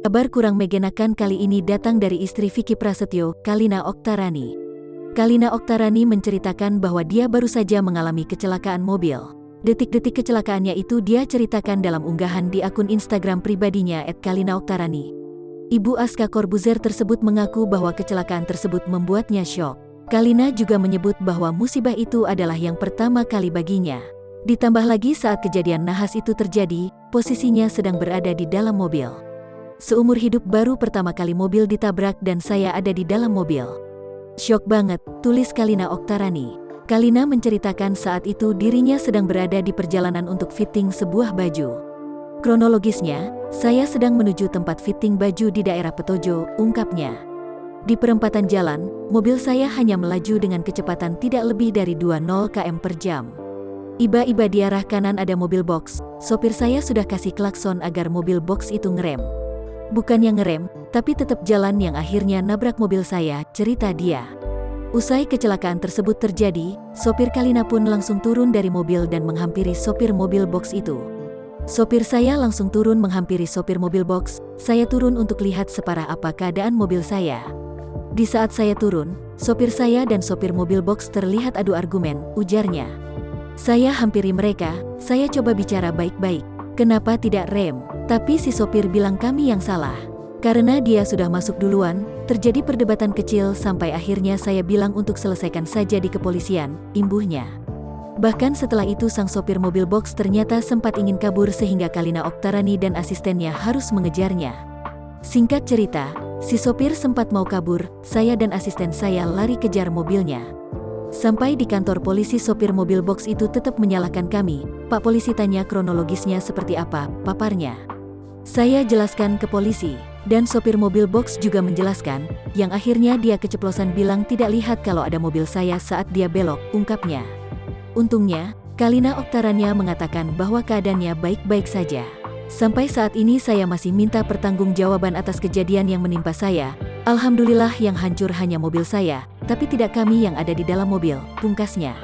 Kabar kurang mengenakan kali ini datang dari istri Vicky Prasetyo, Kalina Oktarani. Kalina Oktarani menceritakan bahwa dia baru saja mengalami kecelakaan mobil. Detik-detik kecelakaannya itu dia ceritakan dalam unggahan di akun Instagram pribadinya @kalinaoktarani. Ibu Aska Corbuzier tersebut mengaku bahwa kecelakaan tersebut membuatnya syok. Kalina juga menyebut bahwa musibah itu adalah yang pertama kali baginya. Ditambah lagi saat kejadian nahas itu terjadi, posisinya sedang berada di dalam mobil. Seumur hidup baru pertama kali mobil ditabrak dan saya ada di dalam mobil. Syok banget, tulis Kalina Oktarani. Kalina menceritakan saat itu dirinya sedang berada di perjalanan untuk fitting sebuah baju. Kronologisnya, saya sedang menuju tempat fitting baju di daerah Petojo, ungkapnya. Di perempatan jalan, mobil saya hanya melaju dengan kecepatan tidak lebih dari 20 km per jam. Iba-iba di arah kanan ada mobil box, sopir saya sudah kasih klakson agar mobil box itu ngerem. Bukannya ngerem, tapi tetap jalan yang akhirnya nabrak mobil saya, cerita dia. Usai kecelakaan tersebut terjadi, sopir Kalina pun langsung turun dari mobil dan menghampiri sopir mobil box itu. Sopir saya langsung turun menghampiri sopir mobil box, saya turun untuk lihat separah apa keadaan mobil saya. Di saat saya turun, sopir saya dan sopir mobil box terlihat adu argumen, ujarnya. Saya hampiri mereka, saya coba bicara baik-baik. Kenapa tidak rem? Tapi si sopir bilang kami yang salah. Karena dia sudah masuk duluan, terjadi perdebatan kecil sampai akhirnya saya bilang untuk selesaikan saja di kepolisian, imbuhnya. Bahkan setelah itu sang sopir mobil box ternyata sempat ingin kabur sehingga Kalina Oktarani dan asistennya harus mengejarnya. Singkat cerita, si sopir sempat mau kabur, saya dan asisten saya lari kejar mobilnya. Sampai di kantor polisi sopir mobil box itu tetap menyalahkan kami. Pak polisi tanya kronologisnya seperti apa, paparnya. Saya jelaskan ke polisi, dan sopir mobil box juga menjelaskan, yang akhirnya dia keceplosan bilang tidak lihat kalau ada mobil saya saat dia belok, ungkapnya. Untungnya, Kalina Oktarani mengatakan bahwa keadaannya baik-baik saja. Sampai saat ini saya masih minta pertanggungjawaban atas kejadian yang menimpa saya. Alhamdulillah yang hancur hanya mobil saya, tapi tidak kami yang ada di dalam mobil, pungkasnya.